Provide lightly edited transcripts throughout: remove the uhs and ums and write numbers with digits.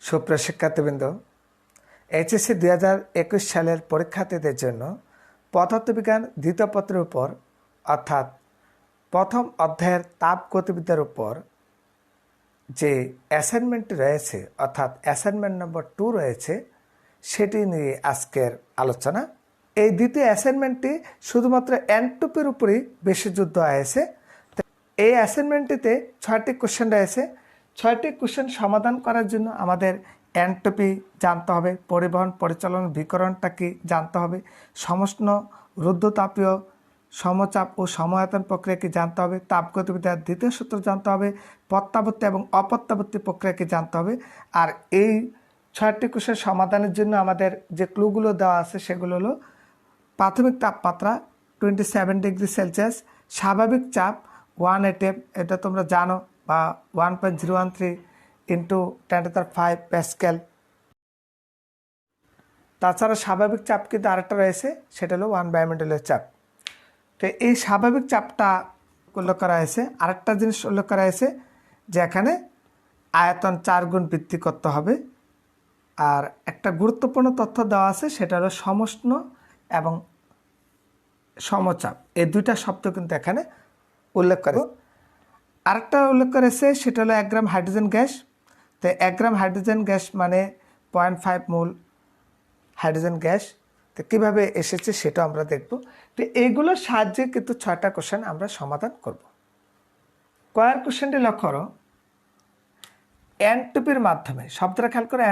সুপ্রিয় শিক্ষার্থীবৃন্দ, এইচএসসি 2021 সালের পরীক্ষার্থীদের জন্য পদার্থবিজ্ঞান দ্বিতীয় পত্রের উপর অর্থাৎ প্রথম অধ্যায়ের তাপগতিবিদ্যার উপর যে অ্যাসাইনমেন্টটি রয়েছে অর্থাৎ অ্যাসাইনমেন্ট নম্বর 2 রয়েছে, সেটি নিয়ে আজকের আলোচনা। এই দ্বিতীয় অ্যাসাইনমেন্টটি শুধুমাত্র এনট্রপির উপরেই বেশি যুদ্ধ হয়েছে। এই অ্যাসাইনমেন্টটিতে 6টি কোশ্চেন রয়েছে। 6টি কোশ্চেন সমাধান করার জন্য আমাদের এনট্রপি জানতে হবে, পরিবহন পরিচালন বিকরণটা কি জানতে হবে, সমষ্ণ রুদ্ধতাপীয় সমচাপ ও সমায়তন প্রক্রিয়া কি জানতে হবে, তাপগতিবিদ্যার দ্বিতীয় সূত্র জানতে হবে, প্রত্যাবর্তী এবং অপ্রত্যাবর্তী প্রক্রিয়া কি জানতে হবে। আর এই 6টি কোশ্চেন সমাধানের জন্য আমাদের যে ক্লুগুলো দেওয়া আছে সেগুলো হলো: প্রাথমিক তাপমাত্রা 27 ডিগ্রি সেলসিয়াস, স্বাভাবিক চাপ 1 atm, এটা তোমরা জানো, বা 1.013 ইন্টু 10⁵ প্যাসকেল। তাছাড়া স্বাভাবিক চাপ কিন্তু আরেকটা রয়েছে, সেটা হলো 1 বায়ুমণ্ডলের চাপ। তো এই স্বাভাবিক চাপটা উল্লেখ করা হয়েছে। আরেকটা জিনিস উল্লেখ করা হয়েছে যে এখানে আয়তন 4 গুণ বৃদ্ধি করতে হবে। আর একটা গুরুত্বপূর্ণ তথ্য দেওয়া আছে, সেটা হলো সমষ্ণ এবং সমচাপ, এই দুইটা শব্দ কিন্তু এখানে উল্লেখ করে। আরেকটা উল্লেখ করেছে, সেটা হলো 1 গ্রাম হাইড্রোজেন গ্যাস। তো 1 গ্রাম হাইড্রোজেন গ্যাস মানে 0.5 মোল হাইড্রোজেন গ্যাস। তো কীভাবে এসেছে সেটা আমরা দেখব। তো এইগুলোর সাহায্যে কিন্তু 6টা কোশ্চেন আমরা সমাধান করব। কয়ের কোশ্চেনটি লক্ষ্য করো, এনট্রপির মাধ্যমে, শব্দটা খেয়াল করে,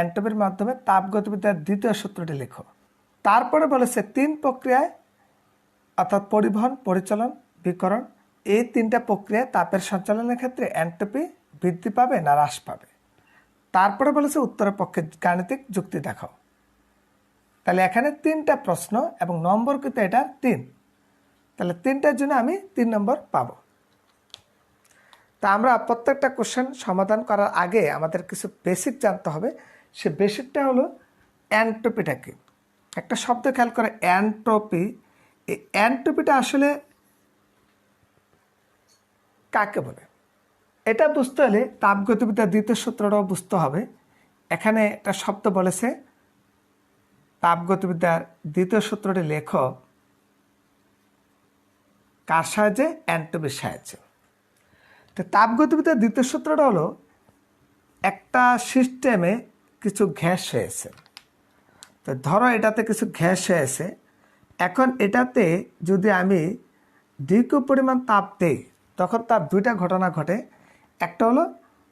এনট্রপির মাধ্যমে তাপগতিবিদ্যার দ্বিতীয় সূত্রটি লেখো। তারপরে বলেছে 3 প্রক্রিয়ায় অর্থাৎ পরিবহন পরিচালন বিকরণ, এই 3টা প্রক্রিয়ায় তাপের সঞ্চালনের ক্ষেত্রে এনট্রপি বৃদ্ধি পাবে না হ্রাস পাবে। তারপরে বলেছে উত্তরের পক্ষে গাণিতিক যুক্তি দেখাও। তাহলে এখানে 3টা প্রশ্ন এবং নম্বর কিন্তু এটা 3, তাহলে 3টার জন্য আমি 3 নম্বর পাবো। তা আমরা প্রত্যেকটা কোশ্চেন সমাধান করার আগে আমাদের কিছু বেসিক জানতে হবে। সে বেসিকটা হলো এনট্রপিটা কি। একটা শব্দ খেয়াল করে, এনট্রপি। এই এনট্রপিটা আসলে কাকে বলে, এটা বুঝতে হলে তাপগতিবিদ্যার দ্বিতীয় সূত্রটাও বুঝতে হবে। এখানে একটা শব্দ বলেছে, তাপগতিবিদ্যার দ্বিতীয় সূত্রটি লেখো কার সাহায্যে? এনট্রপির সাহায্যে। তো তাপগতিবিদ্যার দ্বিতীয় সূত্রটা হলো, একটা সিস্টেমে কিছু গ্যাস হয়েছে। তো ধরো এটাতে কিছু গ্যাস হয়েছে, এখন এটাতে যদি আমি ডিকিউ পরিমাণ তাপ দেই, তখন তার 2টা ঘটনা ঘটে। একটা হলো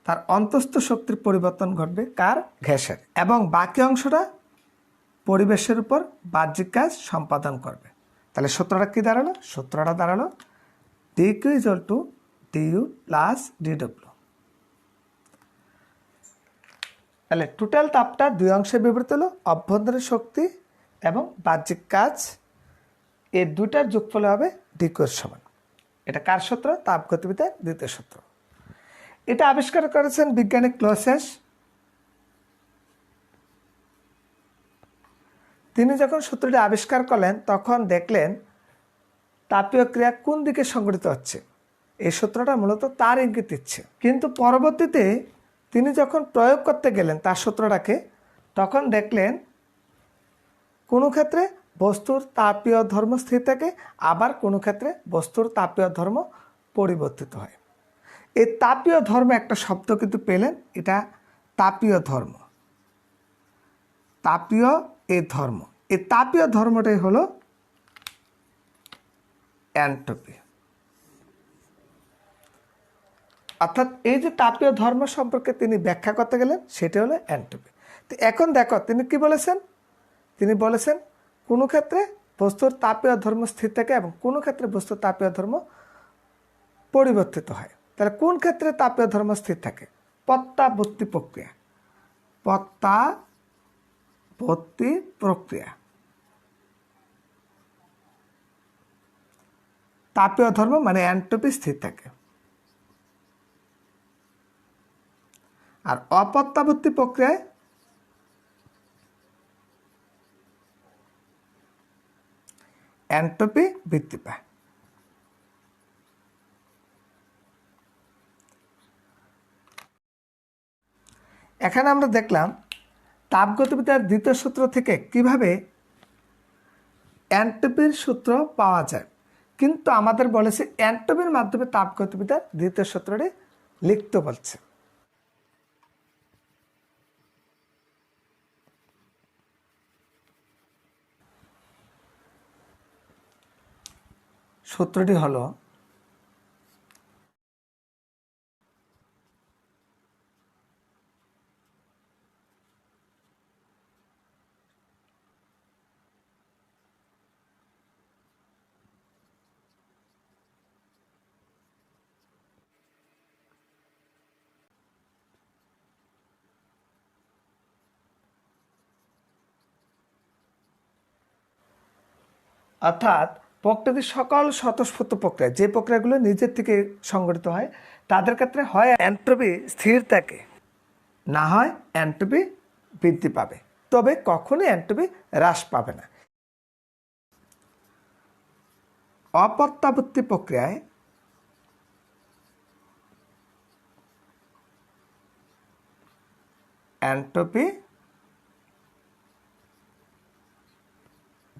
তার অন্তস্থ শক্তির পরিবর্তন ঘটবে, কার? গ্যাসের, এবং বাকি অংশটা পরিবেশের উপর বাহ্যিক কাজ সম্পাদন করবে। তাহলে সূত্রটা কি দাঁড়ালো? সূত্রটা দাঁড়ালো DQ equal to DU plus DW. তাহলে টোটাল তাপটা 2 অংশে বিভক্ত হলো, অভ্যন্তরীণ শক্তি এবং বাহ্যিক কাজ, এই 2টার যোগফল হবে ডিকিউর সমান। এটা কার সূত্র? তাপগতিবিদ্যার দ্বিতীয় সূত্র। এটা আবিষ্কার করেছেন বিজ্ঞানী ক্লসিয়াস। তিনি যখন সূত্রটি আবিষ্কার করলেন তখন দেখলেন তাপীয় ক্রিয়া কোন দিকে সংঘটিত হচ্ছে। এই সূত্রটা মূলত তার ইঙ্গিত দিচ্ছে। কিন্তু পরবর্তীতে তিনি যখন প্রয়োগ করতে গেলেন তার সূত্রটাকে, তখন দেখলেন কোনো ক্ষেত্রে বস্তুর তাপীয় ধর্ম স্থির থাকে, আবার কোনো ক্ষেত্রে বস্তুর তাপীয় ধর্ম পরিবর্তিত হয়। এই তাপীয় ধর্ম একটা শব্দ কিন্তু পেলেন, এটা তাপীয় ধর্ম। তাপীয় এই ধর্ম, এই তাপীয় ধর্মটাই হলো এনট্রপি। অর্থাৎ এই যে তাপীয় ধর্ম সম্পর্কে তিনি ব্যাখ্যা করতে গেলেন, সেটা হলো এনট্রপি। তো এখন দেখো তিনি কি বলেছেন। তিনি বলেছেন কোনো ক্ষেত্রে বস্তুর তাপীয় ধর্ম স্থির থাকে এবং কোনো ক্ষেত্রে বস্তুর তাপীয় ধর্ম পরিবর্তিত হয়। তাহলে কোন ক্ষেত্রে তাপীয় ধর্ম স্থির থাকে? প্রত্যাবর্তী প্রক্রিয়া। প্রত্যাবর্তী প্রক্রিয়া তাপীয় ধর্ম মানে এনট্রপি স্থির থাকে। আর অপ্রত্যাবর্তী প্রক্রিয়ায় এনট্রপি বৃদ্ধি পায়। এখানে আমরা দেখলাম তাপগতিবিদ্যার দ্বিতীয় সূত্র থেকে কিভাবে এনট্রপির সূত্র পাওয়া যায়, কিন্তু আমাদের বলেছে এনট্রপির মাধ্যমে তাপগতিবিদ্যার দ্বিতীয় সূত্রটি লিখতে বলছে। সূত্রটি হলো অর্থাৎ প্রকৃতির সকল স্বতঃস্ফূর্ত প্রক্রিয়া, যে প্রক্রিয়াগুলো নিজের থেকে সংগঠিত হয়, তাদের ক্ষেত্রে হয় এনট্রপি স্থির থাকে, না হয় এনট্রপি বৃদ্ধি পাবে, তবে কখনোই এনট্রপি হ্রাস পাবে না। অপ্রত্যাবর্তী প্রক্রিয়ায় এনট্রপি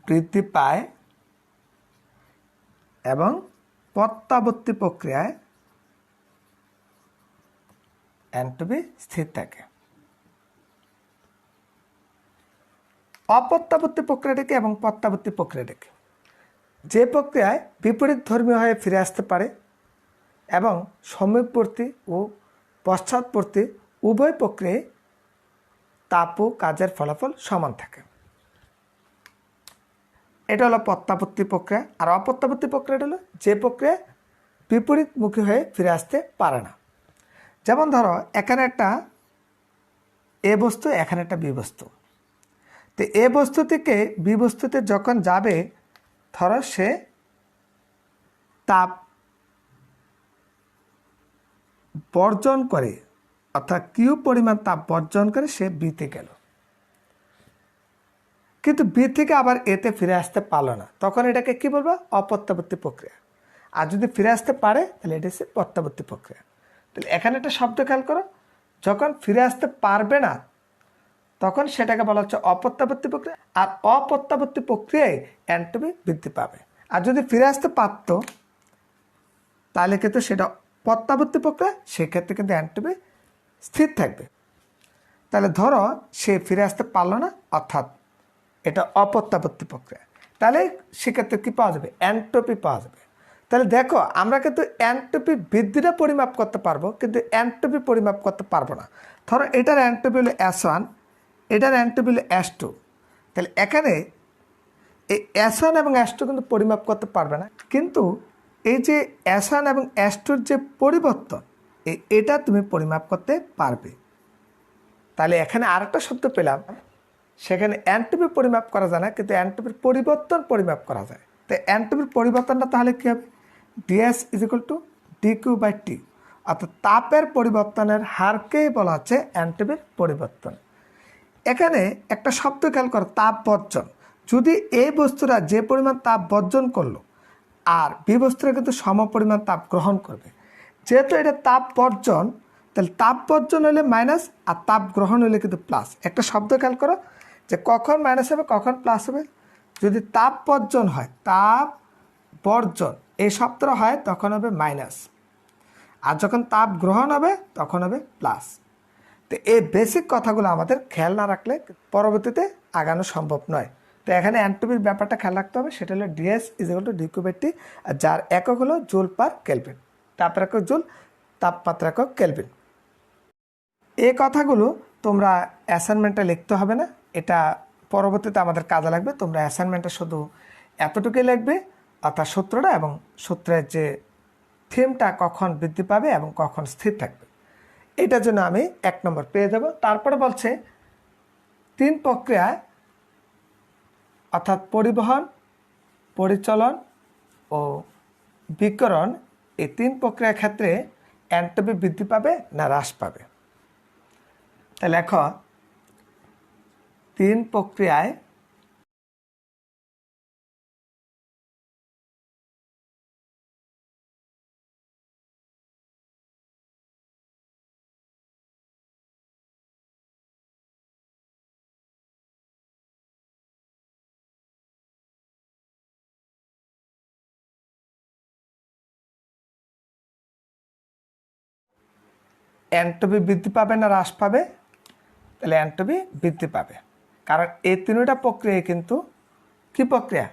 বৃদ্ধি পায় এবং প্রত্যাবর্তী প্রক্রিয়ায় এনট্রপি স্থির থাকে। অপ্রত্যাবর্তী প্রক্রিয়াটিকে এবং প্রত্যাবর্তী প্রক্রিয়াটিকে, যে প্রক্রিয়ায় বিপরীত ধর্মীয় হয়ে ফিরে আসতে পারে এবং সম্মুখবর্তী ও পশ্চাৎবর্তী উভয় প্রক্রিয়ায় তাপ ও কাজের ফলাফল সমান থাকে, এটা হলো প্রত্যাবর্তী প্রক্রিয়া। আর অপ্রত্যাবর্তী প্রক্রিয়াটা হলো যে প্রক্রিয়া বিপরীতমুখী হয়ে ফিরে আসতে পারে না। যেমন ধরো এখানে একটা এ বস্তু, এখানে একটা বি বস্তু, তো এ বস্তু থেকে বি বস্তুতে যখন যাবে, ধরো সে তাপ বর্জন করে, অর্থাৎ কিউ পরিমাণ তাপ বর্জন করে সে বিতে গেল, কিন্তু বি থেকে আবার এতে ফিরে আসতে পারলো না, তখন এটাকে কি বলবো? অপ্রত্যাবর্তী প্রক্রিয়া। আর যদি ফিরে আসতে পারে তাহলে এটা হচ্ছে প্রত্যাবর্তী প্রক্রিয়া। তাহলে এখানে একটা শব্দ খেয়াল করো, যখন ফিরে আসতে পারবে না তখন সেটাকে বলা হচ্ছে অপ্রত্যাবর্তী প্রক্রিয়া, আর অপ্রত্যাবর্তী প্রক্রিয়ায় এনট্রপি বৃদ্ধি পাবে। আর যদি ফিরে আসতে পারত তাহলে কিন্তু সেটা প্রত্যাবর্তী প্রক্রিয়া, সেক্ষেত্রে কিন্তু এনট্রপি স্থির থাকবে। তাহলে ধরো সে ফিরে আসতে পারলো না, অর্থাৎ এটা অপ্রত্যাবর্তী প্রক্রিয়া, তাহলে সেক্ষেত্রে কী পাওয়া যাবে? এনট্রপি পাওয়া যাবে। তাহলে দেখো আমরা কিন্তু এনট্রপি বৃদ্ধিটা পরিমাপ করতে পারবো, কিন্তু এনট্রপি পরিমাপ করতে পারবো না। ধরো এটার এনট্রপি হলো S1, এটার এনট্রপি হলো S2, তাহলে এখানে এই S1 এবং S2 কিন্তু পরিমাপ করতে পারবে না, কিন্তু এই যে S1 এবং S2-র যে পরিবর্তন, এটা তুমি পরিমাপ করতে পারবে। তাহলে এখানে আরেকটা শব্দ পেলাম, সেখানে এনট্রপি পরিমাপ করা যায় না, কিন্তু এনট্রপির পরিবর্তন পরিমাপ করা যায়। তো এনট্রপির পরিবর্তনটা তাহলে কী হবে? ds = dq/t, অর্থাৎ তাপের পরিবর্তনের হারকেই বলা হচ্ছে এনট্রপির পরিবর্তন। এখানে একটা শব্দ খেয়াল করো, তাপ বর্জন। যদি এই বস্তুরা যে পরিমাণ তাপ বর্জন করলো আর বি বস্তুরা কিন্তু সম পরিমাণ তাপ গ্রহণ করবে, যেহেতু এটা তাপ বর্জন, তাহলে তাপ বর্জন হলে মাইনাস আর তাপ গ্রহণ হলে কিন্তু প্লাস। একটা শব্দ খেয়াল করো যে কখন মাইনাস হবে কখন প্লাস হবে। যদি তাপ বর্জন হয়, তাপ বর্জন এই শব্দটা হয় তখন হবে মাইনাস, আর যখন তাপ গ্রহণ হবে তখন হবে প্লাস। তো এই বেসিক কথাগুলো আমাদের খেয়াল না রাখলে পরবর্তীতে আগানো সম্ভব নয়। তো এখানে এনট্রপির ব্যাপারটা খেয়াল রাখতে হবে, সেটা হলো ds = dq/t, আর যার একক হলো জুল পার কেলভিন, তাপের একক জুল, তাপমাত্রা একক কেলভিন। এই কথাগুলো তোমরা অ্যাসাইনমেন্টে লিখতে হবে না, এটা পরবর্তীতে আমাদের কাজে লাগবে। তোমরা অ্যাসাইনমেন্টে শুধু এতটুকুই লিখবে, অর্থাৎ সূত্রটা এবং সূত্রের যে থিমটা কখন বৃদ্ধি পাবে এবং কখন স্থির থাকবে, এটার জন্য আমি 1 নম্বর পেয়ে যাব। তারপরে বলছে 3 প্রক্রিয়ায়, অর্থাৎ পরিবহন, পরিচলন ও বিকিরণ, এই 3 প্রক্রিয়ার ক্ষেত্রে এনট্রপি বৃদ্ধি পাবে না হ্রাস পাবে। তাহলে লেখো 3 প্রক্রিয়ায় এনট্রপি বৃদ্ধি পাবে না হ্রাস পাবে? তাহলে এনট্রপি বৃদ্ধি পাবে, কারণ এই তিনটা প্রক্রিয়া কিন্তু কি প্রক্রিয়া?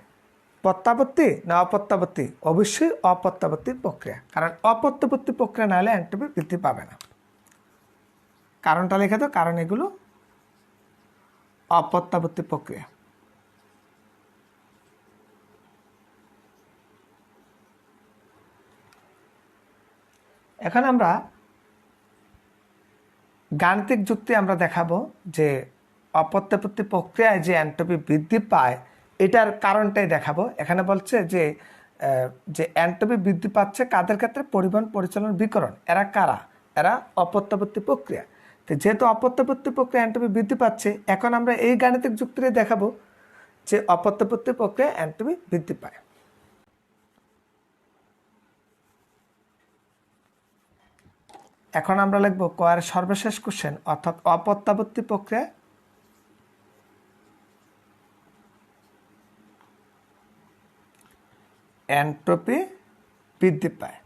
প্রত্যাবর্তী না অপ্রত্যাবর্তী? অবশ্যই অপ্রত্যাবর্তী প্রক্রিয়া, কারণ অপ্রত্যাবর্তী প্রক্রিয়া না হলে এনট্রপি বৃদ্ধি পাবে না। কারণটা লিখে দাও, কারণ এগুলো অপ্রত্যাবর্তী প্রক্রিয়া। এখন আমরা গাণিতিক যুক্তি আমরা দেখাবো যে অপ্রত্যাবর্তী প্রক্রিয়ায় যে এনট্রপি বৃদ্ধি পায় এটার কারণটাই দেখাবো। এখানে বলছে যে যে এনট্রপি বৃদ্ধি পাচ্ছে কাদের ক্ষেত্রে? পরিবহন, পরিচালন, বিকিরণ। এরা কারা? এরা অপ্রত্যাবর্তী প্রক্রিয়া। তো যেহেতু অপ্রত্যাবর্তী প্রক্রিয়া এনট্রপি বৃদ্ধি পাচ্ছে, এখন আমরা এই গাণিতিক যুক্তিটাই দেখাবো যে অপ্রত্যাবর্তী প্রক্রিয়া এনট্রপি বৃদ্ধি পায়। এখন আমরা লিখব কয়ের সর্বশেষ কোশ্চেন, অর্থাৎ অপ্রত্যাবর্তী প্রক্রিয়া এনট্রপি বৃদ্ধি পায়,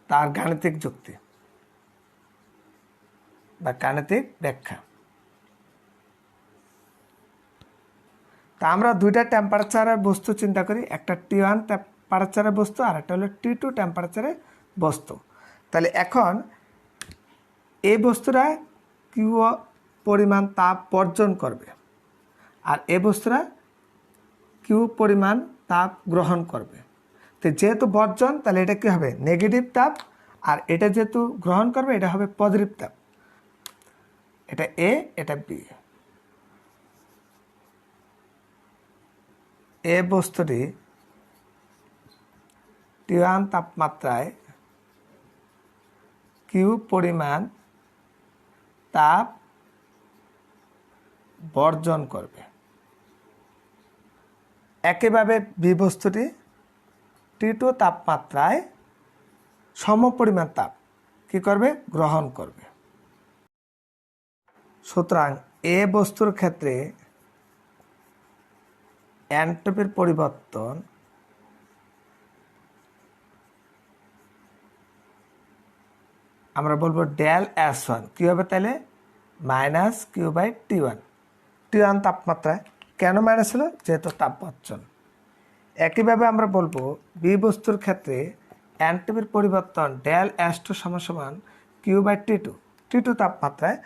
তার গাণিতিক যুক্তি বা গাণিতিক ব্যাখ্যা। তা আমরা দুইটা টেম্পারেচারের বস্তু চিন্তা করি, একটা T1 টেম্পারেচারের বস্তু আর একটা হলো T2 টেম্পারেচারের বস্তু। তাহলে এখন এই বস্তুরা কিউ পরিমাণ তাপ বর্জন করবে আর এই বস্তুরা কিউ পরিমাণ তাপ গ্রহণ করবে। তো যেহেতু বর্জন, তাহলে এটা কি হবে? নেগেটিভ তাপ। আর এটা যেহেতু গ্রহণ করবে, এটা হবে পজিটিভ তাপ। এটা এ, এটা বি। এ বস্তুটি T1 তাপমাত্রায় কিউ পরিমাণ তাপ বর্জন করবে। একইভাবে বি বস্তুটি T2 তাপমাত্রায় সমপরিমাণ তাপ কি করবে? গ্রহণ করবে। সুতরাং এ বস্তুর ক্ষেত্রে এনট্রপির পরিবর্তন আমরা বলবো ডেল S1 কি হবে? তাহলে মাইনাস কিউ বাই T1 তাপমাত্রায়। কেন মাইনাস হলো? যেহেতু তাপ বর্জন। একইভাবে আমরা বলবো বি বস্তুর ক্ষেত্রে এনট্রপির পরিবর্তন ডেল S2 সমান কিউ বাই T2 তাপমাত্রায়,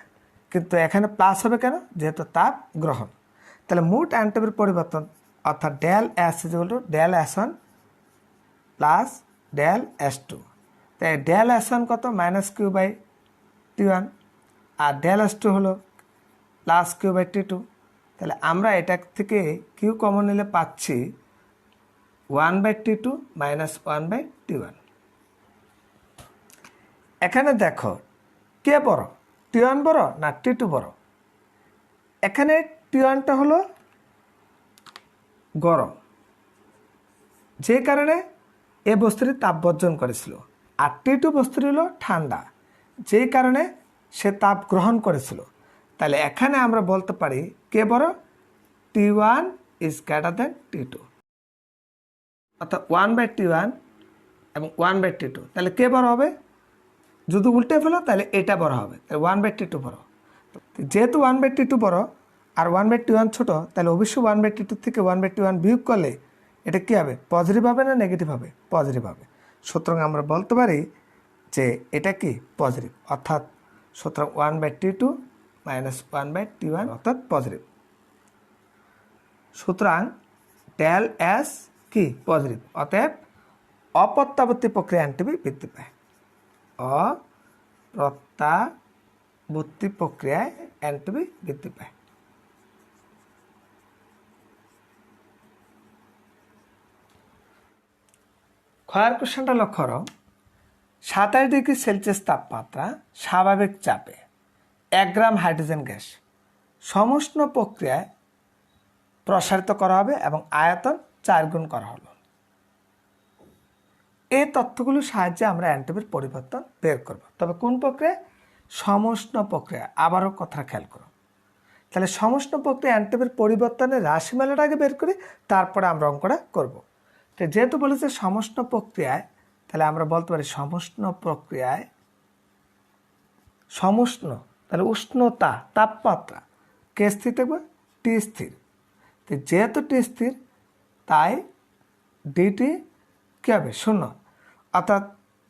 কিন্তু এখানে প্লাস হবে কেন? যেহেতু তাপ গ্রহণ। তাহলে মোট এনট্রপির পরিবর্তন অর্থাৎ del S del S1 plus del S2। তাই ডেল S1 কত? মাইনাস কিউ বাই T1 আর ডেল S2 হলো প্লাস কিউ বাই T2। তাহলে আমরা এটা থেকে কিউ কমন নিলে পাচ্ছি 1/T2 মাইনাস 1/T1। এখানে দেখো কে বড়? T1 বড় না T2 বড়? এখানে T1টা হলো গরম, যে কারণে এ বস্তুটি তাপ বর্জন করেছিল, আর T2 বস্তুটি হলো ঠান্ডা, যেই কারণে সে তাপ গ্রহণ করেছিল। তাহলে এখানে আমরা বলতে পারি কে বড়? T1 is greater than T2, অর্থাৎ 1/T1 এবং 1/T2। তাহলে কে বড় হবে? যদি উল্টে ফেলো তাহলে এটা বড় হবে, তাহলে 1/T2 বড়। যেহেতু 1/T2 বড় আর 1/T1 ছোট, তাহলে অবশ্যই 1/T2 থেকে 1/T1 বিয়োগ করলে এটা কী হবে? পজিটিভ হবে না নেগেটিভ হবে? পজিটিভ হবে। সুতরাং আমরা বলতে পারি যে এটা কি পজিটিভ, অর্থাৎ সুতরাং 1/T2 মাইনাস 1/T1 অর্থাৎ পজিটিভ। সুতরাং ডেল S কি? পজিটিভ। অতএব অপ্রত্যাবর্তী প্রক্রিয়া এনট্রপি বৃদ্ধি পায়। অপ্রত্যাবর্তী প্রক্রিয়ায় এনট্রপি বৃদ্ধি পায়। ক্ষয়ের কোশ্চেনটা লক্ষ্য করো। 27 ডিগ্রি সেলসিয়াস তাপমাত্রা স্বাভাবিক চাপে 1 গ্রাম হাইড্রোজেন গ্যাস সমুষ্ণ প্রক্রিয়ায় প্রসারিত করা হবে এবং আয়তন 4 গুণ করা হলো। এই তথ্যগুলোর সাহায্যে আমরা এনট্রপির পরিবর্তন বের করব। তবে কোন প্রক্রিয়া? সমুষ্ণ প্রক্রিয়া। আবারও কথা খেয়াল করো। তাহলে সমুষ্ণ প্রক্রিয়া এনট্রপির পরিবর্তনের রাশিমালাটা আগে বের করি, তারপরে আমরা অঙ্কটা করব। তো যেহেতু বলেছে সমুষ্ণ প্রক্রিয়ায়, তাহলে আমরা বলতে পারি সমুষ্ণ প্রক্রিয়ায় সমুষ্ণ তাহলে উষ্ণতা তাপমাত্রা কে স্থির থাকবে, টি স্থির। তো যেহেতু টি স্থির তাই ডিটি কী হবে, শূন্য। অর্থাৎ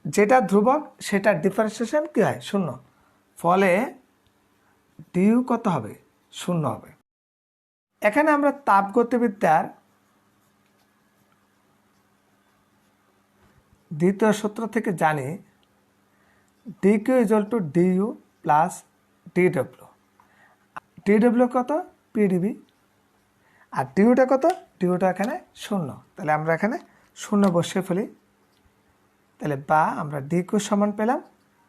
যেটা ধ্রুবক সেটার ডিফারেন্সিয়েশন কী হয়, শূন্য। ফলে ডিইউ কত হবে, শূন্য হবে। এখানে আমরা তাপগতিবিদ্যার দ্বিতীয় সূত্র থেকে জানি DQ equal to DU plus DW. DW কত, পিডিবি। আর ডিইউটা কত, ডিইউটা এখানে শূন্য। তাহলে আমরা এখানে শূন্য বসিয়ে ফেলি। তাহলে বা আমরা ডিকিউ সমান পেলাম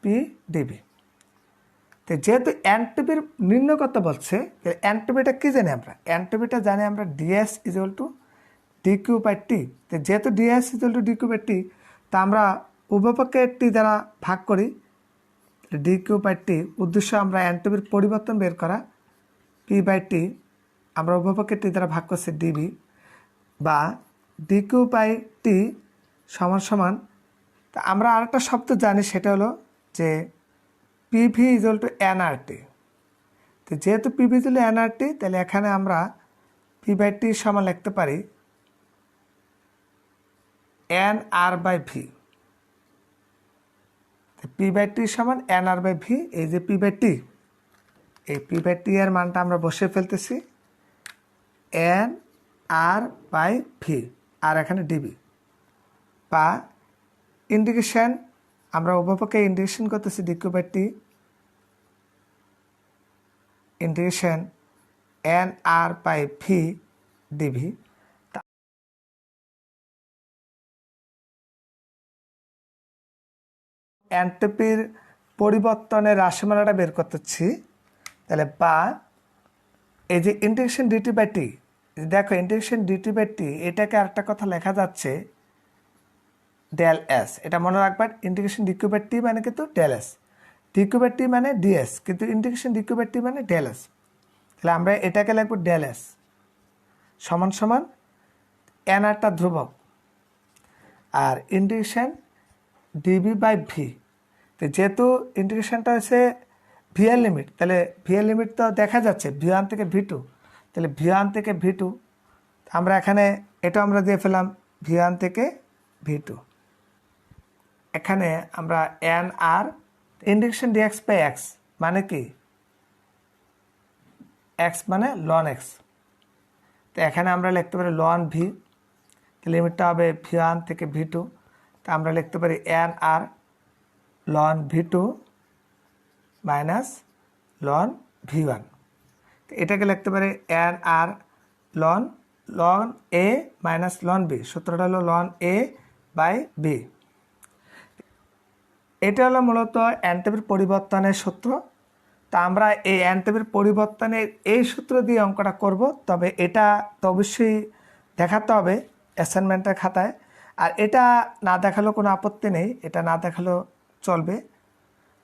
পিডিবি। তো যেহেতু এনটিপির নির্ণয় করতে বলছে, এনটিপিটা কী জানি আমরা, এনটিপিটা জানি আমরা DS equal to DQ by T. তো যেহেতু DS equal to DQ by T, তা আমরা উভয়পক্ষে টি দ্বারা ভাগ করি, ডিকিউ বাই টি। উদ্দেশ্য আমরা এনটিপির পরিবর্তন বের করা। পি বাই টি আমরা উভয়পক্ষে টি দ্বারা ভাগ করছি ডিবি, বা ডিকিউ বাই টি সমান সমান। তা আমরা আরেকটা শব্দ জানি, সেটা হলো যে পিভি ইকুয়াল টু এনআরটি। তো যেহেতু পিভি ইকুয়াল টু এনআরটি, তাহলে এখানে আমরা পি বাই টি সমান লিখতে পারি N R by V. P by T সমান এন আর বাই ভি। এই যে পি বাই টি, এই পি বাই টি এর মানটা আমরা বসে ফেলতেছি এন আর বাই ভি, আর এখানে ডিবি। বা ইন্টিগ্রেশন আমরা উভয়পক্ষে ইন্টিগ্রেশন করতেছি DQ by T, integration N R by V DV. এনটিপির পরিবর্তনের রাশিমালাটা বের করতেছি। তাহলে বা এই যে ইন্টিগ্রেশন ডিটি বাই টি, দেখো ইন্টিগ্রেশন ডিটি বাই টি, এটাকে আরেকটা কথা লেখা যাচ্ছে ডেল এস। এটা মনে রাখবেন, ইন্টিগ্রেশন ডিকিউ বাই টি মানে কিন্তু del S, DQ by T মানে ডিএস, কিন্তু ইন্টিগ্রেশন ডিকিউ বাই টি মানে ডেল এস। তাহলে আমরা এটাকে লিখব ডেল এস সমান সমান এন আরটা ধ্রুবক আর ইন্টিগ্রেশন ডিবি বাই ভি। তো যেহেতু ইন্টিগ্রেশনটা হচ্ছে ভি এর লিমিট, তাহলে ভি এর লিমিট তো দেখা যাচ্ছে ভি ওয়ান থেকে ভি টু। তাহলে ভি ওয়ান থেকে ভি টু আমরা এখানে এটা আমরা দিয়ে ফেলাম ভি ওয়ান থেকে ভি টু। এখানে আমরা এন আর ইন্টিগ্রেশন ডিএক্স বাই এক্স মানে কি, এক্স মানে লন এক্স। তো এখানে আমরা লিখতে পারি লন ভি, লিমিটটা হবে ভি ওয়ান থেকে ভি টু। তা আমরা লিখতে পারি N R ln V two minus ln V one. এটাকে লিখতে পারি N R ln ln A minus ln B. সূত্রটা হলো লন এ বাই বি। এটা হলো মূলত এনটিপির পরিবর্তনের সূত্র। তা আমরা এই এনটিপির পরিবর্তনের এই সূত্র দিয়ে অঙ্কটা করব। তবে এটা তো অবশ্যই দেখাতে হবে অ্যাসাইনমেন্টের খাতায়। আর এটা না দেখালেও কোনো আপত্তি নেই, এটা না দেখালেও চলবে।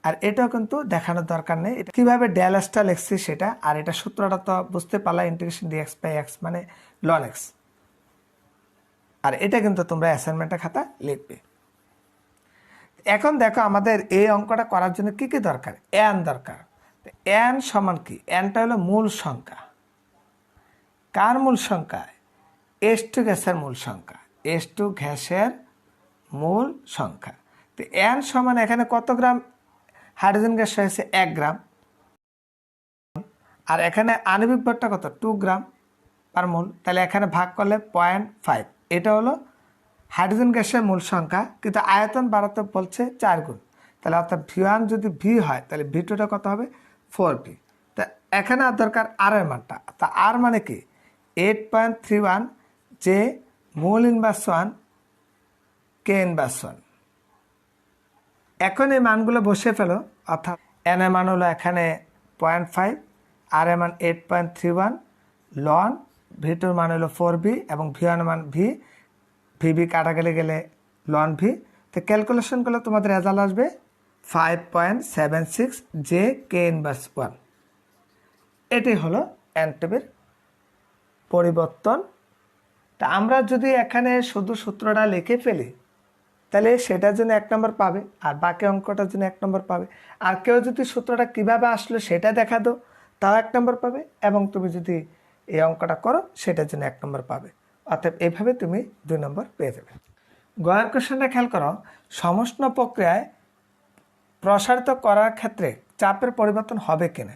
আর এটাও কিন্তু দেখানোর দরকার নেই। এটা কীভাবে ডেলএসটা লিখছি সেটা, আর এটা সূত্রটা তো বুঝতে পারলা, ইন্টিগ্রেশন ডিএক্স বাই এক্স মানে লন এক্স। আর এটা কিন্তু তোমরা অ্যাসাইনমেন্টের খাতা লিখবে। এখন দেখো আমাদের এই অঙ্কটা করার জন্য কি কি দরকার, এন দরকার। এন সমান কি, এনটা হলো মূল সংখ্যা। কার মূল সংখ্যা, এস টু গ্যাসের মূল সংখ্যা, এস টু গ্যাসের মূল সংখ্যা। তো এন সমান এখানে কত গ্রাম হাইড্রোজেন গ্যাস রয়েছে, 1 গ্রাম। আর এখানে আণবিক ভরটা কত, 2 গ্রাম পার মোল। তাহলে এখানে ভাগ করলে 0.5। এটা হলো হাইড্রোজেন গ্যাসের মূল সংখ্যা, কিন্তু আয়তন বাড়াতে বলছে 4 গুণ। তাহলে অর্থাৎ ভি ওয়ান যদি ভি হয়, তাহলে ভি টুটা কত হবে, 4ভি। তা এখানে আর দরকার আর এর মানটা। তা আর মানে কি 8.31, যে মোল ইনভার্স 1 কে ইনভার্স 1। এখন এই মানগুলো বসে ফেলো, অর্থাৎ এন এর মান হলো এখানে 0.5, আর এর মান 8.31, লন ভি টুর মান হলো 4ভি এবং ভি ওয়ান মান ভি, ভিবি কাটা গেলে লন ভি। তো ক্যালকুলেশন করলে তোমাদের রেজাল্ট আসবে 5.76 জে কে ইনভার্স 1। এটাই হলো এনটিপির পরিবর্তন। তা আমরা যদি এখানে শুধু সূত্রটা লিখে ফেলি, তাহলে সেটার জন্য 1 নম্বর পাবে, আর বাকি অঙ্কটার জন্য 1 নম্বর পাবে। আর কেউ যদি সূত্রটা কিভাবে আসলো সেটা দেখা দাও, তাও 1 নম্বর পাবে, এবং তুমি যদি এই অঙ্কটা করো সেটার জন্য 1 নম্বর পাবে। অতএব এইভাবে তুমি 2 নম্বর পেয়ে যাবে। গয়ের কোশ্চেনটা খেয়াল করো, সমষ্ণ প্রক্রিয়ায় প্রসারিত করার ক্ষেত্রে চাপের পরিবর্তন হবে কিনা।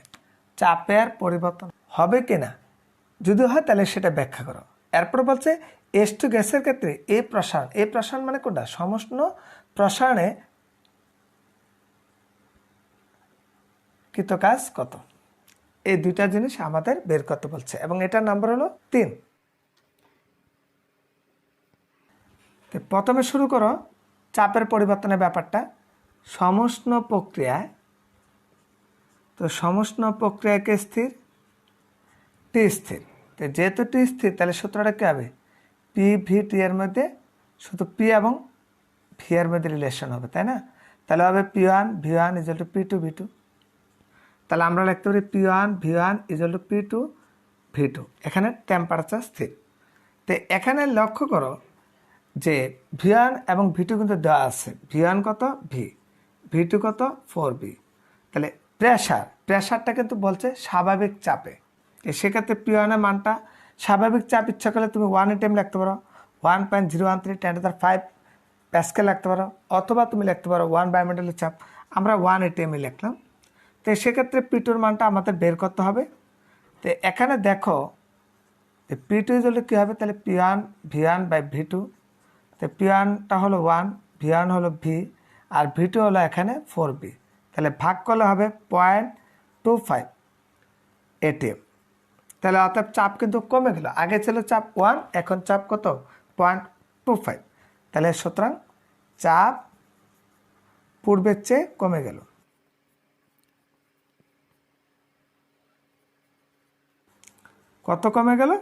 চাপের পরিবর্তন হবে কিনা, যদি হয় তাহলে সেটা ব্যাখ্যা করো। এরপর বলছে H2 গ্যাসের ক্ষেত্রে এই প্রসারণ মানে কোনটা, সমষ্ণ প্রসারণে কৃত কাজ কত। এই দুইটা জিনিস আমাদের বের করতে বলছে, এবং এটার নাম্বার হলো 3। প্রথমে শুরু করো চাপের পরিবর্তনের ব্যাপারটা। সমষ্ণ প্রক্রিয়ায়, তো সমষ্ণ প্রক্রিয়াকে স্থির, টি স্থির। তো যেহেতু টি স্থির তাহলে সূত্রটা কী হবে, পি ভি টি এর মধ্যে শুধু পি এবং ভি এর মধ্যে রিলেশন হবে, তাই না। তাহলে হবে P1 V1 is two P2 V2। তাহলে আমরা লিখতে পারি P1 V1 is two P2 V2। এখানে টেম্পারেচার স্থির। তো এখানে লক্ষ্য করো যে V1 এবং V2 কিন্তু দেওয়া আছে। V1 কত, V2 কত 4B। তাহলে প্রেশারটা কিন্তু বলছে স্বাভাবিক চাপে। সেক্ষেত্রে P1 এর মানটা স্বাভাবিক চাপ ইচ্ছা করলে তুমি 1 ATM লিখতে পারো, 1.013 10⁵ প্যাসকেল লিখতে পারো, অথবা তুমি লিখতে পারো 1 বায়ুমণ্ডলের চাপ। আমরা 1 ATM লিখলাম। তো সেক্ষেত্রে P2 এর মানটা আমাদের বের করতে হবে। তো এখানে দেখো P2 হলে কী হবে, তাহলে P1 V1 বাই V2। তো P1টা হলো 1, V1 হলো V, আর V2 হলো এখানে 4B। তাহলে ভাগ করলে হবে 0.25 ATM। তাহলে অর্থাৎ চাপ কিন্তু কমে গেল, আগে ছিল চাপ 1, এখন চাপ কত 0.25। তাহলে সুতরাং চাপ পূর্বের চেয়ে কমে গেল। কত কমে গেল,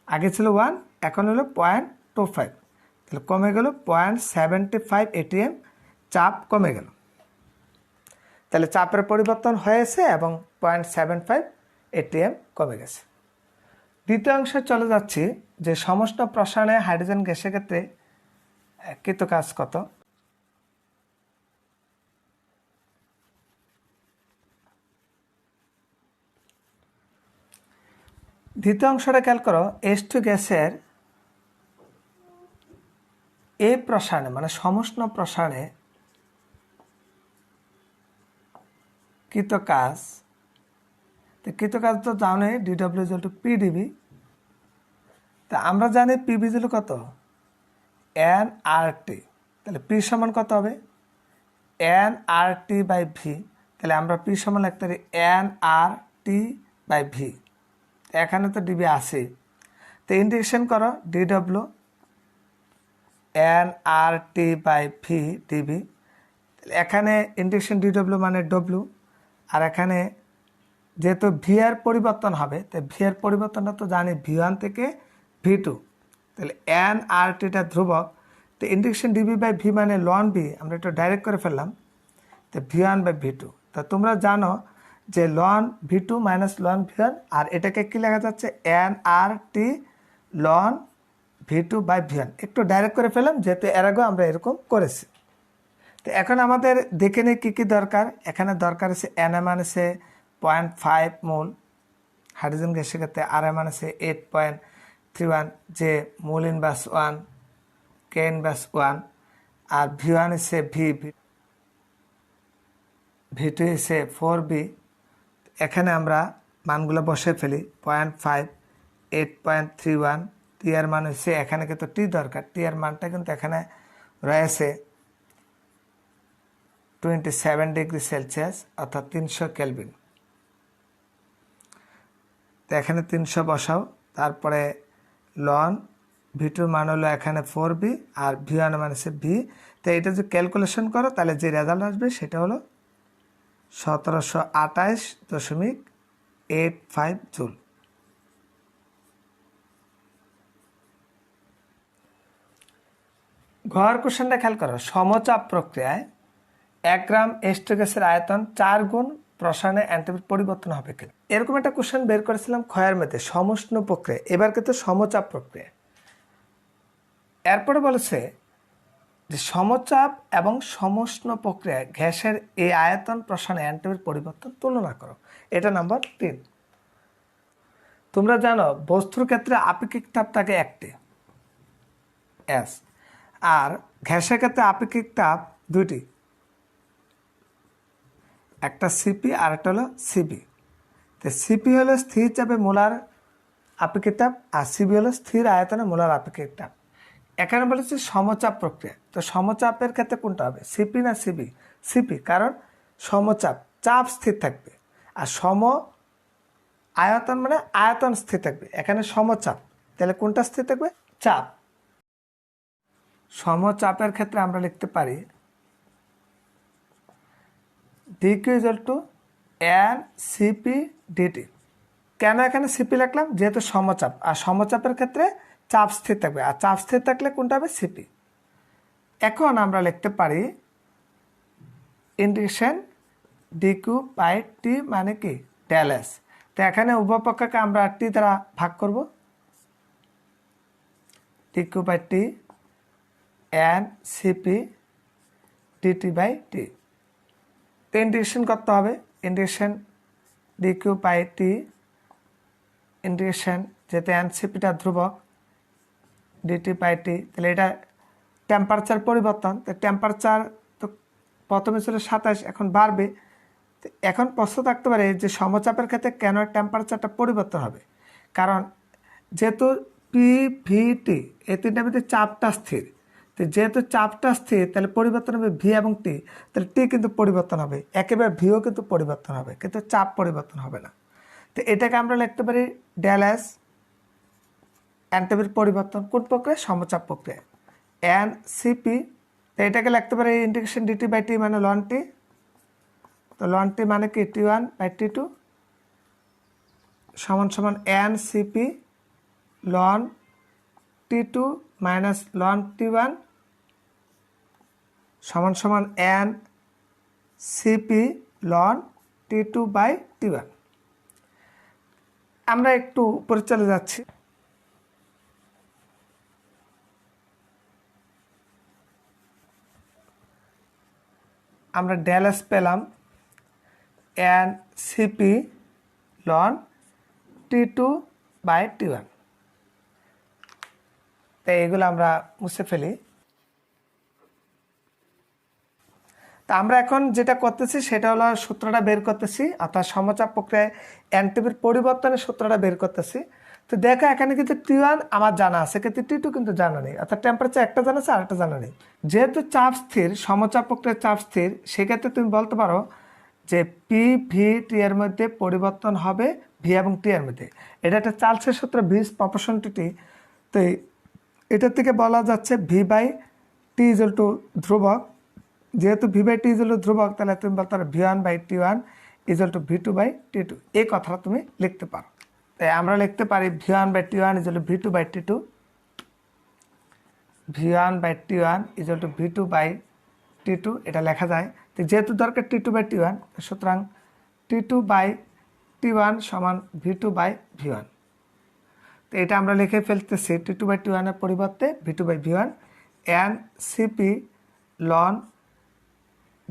আগে ছিল 1, এখন হলো 0.25, তাহলে কমে গেল 0.75 ATM, চাপ কমে গেল। তাহলে চাপের পরিবর্তন হয়েছে এবং 0.75 ATM কমে গেছে। দ্বিতীয় অংশে চলে যাচ্ছি যে সমষ্ণ প্রসারণে হাইড্রোজেন গ্যাসের ক্ষেত্রে কৃত কাজ কত। দ্বিতীয় অংশটা খেয়াল করো, H2 গ্যাসের এই প্রসারণে মানে সমষ্ণ প্রসারণে কৃত কাজ। তো কৃত কাজ তো জানো DW = PdV। তা আমরা জানি PV ছিল কত, nRT। তাহলে P সমান কত হবে, nRT/V। তাহলে আমরা P সমান লিখতে পারি nRT/V। এখানে তো ডিবি আছে, তো ইন্টিগ্রেশন করো DW nRT/V dV। এখানে ইন্টিগ্রেশন DW মানে W, আর এখানে যেহেতু ভি এর পরিবর্তন হবে, তো ভি এর পরিবর্তনটা তো জানি V1 থেকে V2। তাহলে nRTটা ধ্রুবক, তো ইন্টিগ্রেশন dV/V মানে ln V, আমরা একটু ডাইরেক্ট করে ফেললাম, তো V1/V2। তো তোমরা জানো যে ln V2 minus ln V1, আর এটাকে কি লেখা যাচ্ছে nRT ln V2/V1। একটু ডাইরেক্ট করে ফেললাম যেহেতু এর আগেও আমরা এরকম করেছি। তো এখন আমাদের দেখে নিই কী কী দরকার। এখানে দরকার আছে Na মান আছে 0.5 মোল হাইড্রোজেন গ্যাসের ক্ষেত্রে, Ra মান আছে 8.31, যে মোল ইনভার্স 1, K ইনভার্স 1, আর V1 আছে V2 আছে 4B। এখানে আমরা মানগুলো বসে ফেলি, 0.5, 8.31, টি এর মান হচ্ছে, এখানে কিন্তু টি দরকার, টি এর মানটা কিন্তু এখানে রয়েছে 27 ডিগ্রি সেলসিয়াস অর্থাৎ 300 কেলভিন। তো এখানে 300 বসাও, তারপরে লন V2 মান হলো এখানে 4B, আর V1 মান হচ্ছে V। তো এটা যদি ক্যালকুলেশন করো তাহলে যে রেজাল্ট আসবে সেটা হলো 1728.85 জুল। ঘর কোশ্চেনটা খেয়াল করো, সমচাপ প্রক্রিয়ায় 1 গ্রাম H2 গ্যাসের আয়তন 4 গুণ প্রসারণে এন্ট্রপির পরিবর্তন হবে কিনা। এরকম একটা কোশ্চেন বের করেছিলাম ক্ষয়ের মধ্যে, সমষ্ণ প্রক্রিয়া, এবার কিন্তু সমচাপ প্রক্রিয়া। এরপরে বলেছে যে সমচাপ এবং সমুষ্ণ প্রক্রিয়ায় গ্যাসের এই আয়তন প্রসারণে এনট্রপির পরিবর্তন তুলনা করো। এটা নাম্বার 3। তোমরা জানো বস্তুর ক্ষেত্রে আপেক্ষিক তাপ থাকে একটি এস, আর গ্যাসের ক্ষেত্রে আপেক্ষিক তাপ দুইটি, একটা সিপি আর একটা হলো সিবি। তো সিপি হলো স্থির চাপে মোলার আপেক্ষিক তাপ, আর সিবি হলো স্থির আয়তনে মোলার আপেক্ষিক তাপ। এখানে বলেছি সমচাপ প্রক্রিয়া, তো সমচাপের ক্ষেত্রে কোনটা হবে, সিপি না সিবি? সিপি, কারণ সমচাপ, চাপ স্থির থাকবে, আর সম আয়তন মানে আয়তন স্থির থাকবে। এখানে সমচাপ, তাহলে কোনটা স্থির থাকবে? চাপ। সমচাপের ক্ষেত্রে আমরা লিখতে পারি dq n cp dt। কেন এখানে সিপি লিখলাম? যেহেতু সমচাপ, আর সমচাপের ক্ষেত্রে চাপ স্থির থাকবে, আর চাপ স্থির থাকলে কোনটা হবে? সিপি। এখন আমরা লিখতে পারি ইন্টিগ্রেশন dq বাই টি মানে কি? Del S. তো এখানে উভয় পক্ষকে আমরা টি দ্বারা ভাগ করব, dq by T N CP DT by T. তো ইন্টিগ্রেশন করতে হবে, integration dq by T integration, যেহেতু এন সিপিটা ধ্রুবক, ডিটি বাই টি, তাহলে এটা টেম্পারেচার পরিবর্তন। তো টেম্পারেচার তো প্রথমে ছিল 27, এখন বাড়বে। এখন প্রশ্ন থাকতে পারে যে সমচাপের ক্ষেত্রে কেন টেম্পারেচারটা পরিবর্তন হবে? কারণ যেহেতু পি ভি টি এই তিনটার মধ্যে চাপটা স্থির, তো যেহেতু চাপটা স্থির তাহলে পরিবর্তন হবে ভি এবং টি, তাহলে টি কিন্তু পরিবর্তন হবে, একেবারে ভিও কিন্তু পরিবর্তন হবে, কিন্তু চাপ পরিবর্তন হবে না। তো এটাকে আমরা লিখতে পারি ডেল এস, এনট্রপির পরিবর্তন কোন প্রক্রিয়া? সমচাপ প্রক্রিয়া। এন সিপি, তো এটাকে লিখতে পারি ইন্টিগ্রেশন ডিটি বাই টি মানে লন টি। তো লন টি মানে কি? T one by T two সমান সমান N CP ln T two minus ln T one সমান সমান N CP ln T two by T one. আমরা একটু উপরে চলে যাচ্ছি। আমরা ডেল এস পেলাম N CP ln T two by T one. তো এগুলো আমরা মুছে ফেলি। তা আমরা এখন যেটা করতেছি সেটা হলো সূত্রটা বের করতেছি, অর্থাৎ সমচাপ প্রক্রিয়ায় এনট্রপির পরিবর্তনের সূত্রটা বের করতেছি। তো দেখো এখানে কিন্তু টি ওয়ান আমার জানা আছে, কিন্তু টি টু কিন্তু জানা নেই, অর্থাৎ টেম্পারেচার একটা জানা আছে আর একটা জানা নেই। যেহেতু চাপ স্থির, সমচাপ প্রক্রিয়ার চাপ স্থির, সেক্ষেত্রে তুমি বলতে পারো যে পি ভি টি এর মধ্যে পরিবর্তন হবে ভি এবং টি এর মধ্যে। এটা একটা চার্লসের সূত্র, V is proportion to T. তো এটার থেকে বলা যাচ্ছে V by T is to ধ্রুবক। যেহেতু ভি বাই টি ইজ ধ্রুবক, তাহলে তুমি বলতে পারো V one by T one is to V two by T two. এই কথাটা তুমি লিখতে পারো। তাই আমরা লিখতে পারি V one by T one is V two by T two, V one by T one is to V two by T two, এটা লেখা যায়। তো যেহেতু দরকার T two by T one, সুতরাং T two by T one সমান V two by V one. তো এটা আমরা লিখে ফেলতেছি টি টু বাই টি ওয়ানের পরিবর্তে V two by V one, n CP লন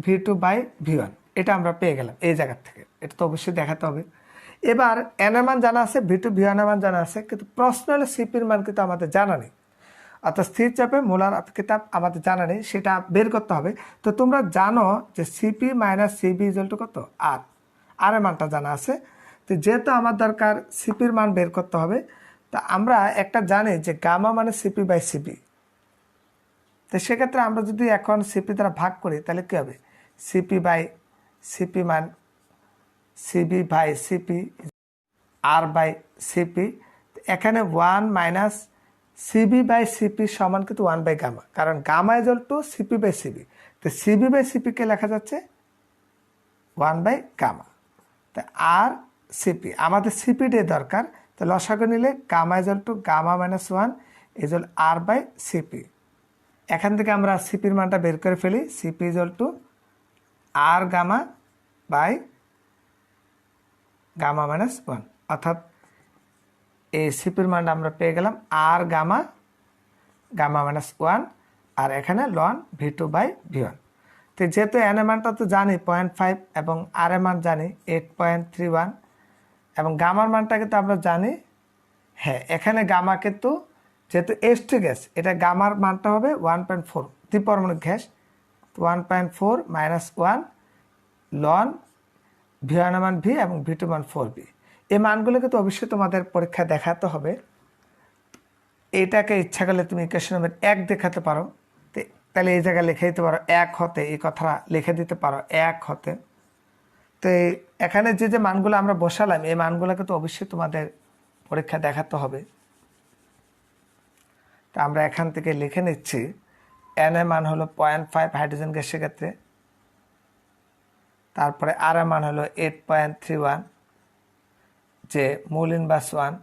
V two by V one. এটা আমরা পেয়ে গেলাম এই জায়গার থেকে, এটা তো অবশ্যই দেখাতে হবে। এবার এন এর মান জানা আছে, ভি টু ভি ওয়ানের মান জানা আছে, কিন্তু প্রশ্ন হলে সিপির মান কিন্তু আমাদের জানা নেই, অর্থাৎ স্থির চাপে মোলার আপেক্ষিক তাপ আমাদের জানা নেই, সেটা বের করতে হবে। তো তোমরা জানো যে CP minus CV is to কত? আর আর এর মানটা জানা আছে। তো যেহেতু আমার দরকার সিপির মান বের করতে হবে, তা আমরা একটা জানি যে গামা মানে সিপি বাই সিবি। তো সেক্ষেত্রে আমরা যদি এখন সিপি দ্বারা ভাগ করি তাহলে কী হবে? সিপি বাই সিপি মান CV by CP R by CP. এখানে one minus CV by CP সমান কিন্তু ওয়ান বাই গামা, কারণ gamma is to CP by CV. তো সিবি বাই সিপিকে লেখা যাচ্ছে ওয়ান বাই গামা। তো আর সিপি, আমাদের সিপি ডে দরকার, তো লসাগু নিলে gamma is to gamma minus one is R by CP. এখান থেকে আমরা সিপির মানটা বের করে ফেলি, CP is to R gamma by gamma minus one, অর্থাৎ এই সিপির মানটা আমরা পেয়ে গেলাম R gamma gamma minus one আর এখানে লন V2/V1। তো যেহেতু এন এর মানটা তো জানি 0.5 এবং আর এর মান জানি 8.31 এবং গামার মানটা কিন্তু আমরা জানি, হ্যাঁ এখানে গামা কিন্তু যেহেতু H2 গ্যাস, এটা গামার মানটা হবে 1.4 দ্বিপরমাণু গ্যাস, 1.4 - 1 লন V1 মান V এবং V2 মান 4V। এই মানগুলো কিন্তু অবশ্যই তোমাদের পরীক্ষায় দেখাতে হবে। এইটাকে ইচ্ছা করলে তুমি ইকুয়েশন নম্বর 1 দেখাতে পারো, তাহলে এই জায়গায় লিখে দিতে পারো 1 হতে, এই কথাটা লিখে দিতে পারো 1 হতে। তো এখানে যে মানগুলো আমরা বসালাম এই মানগুলো কিন্তু অবশ্যই তোমাদের পরীক্ষা দেখাতে হবে। তো আমরা এখান থেকে লিখে নিচ্ছি এন এর মান হলো 0.5 হাইড্রোজেন গ্যাসের ক্ষেত্রে, তারপরে আর এর মান হলো 8.31 যে মোল ইনভার্স 1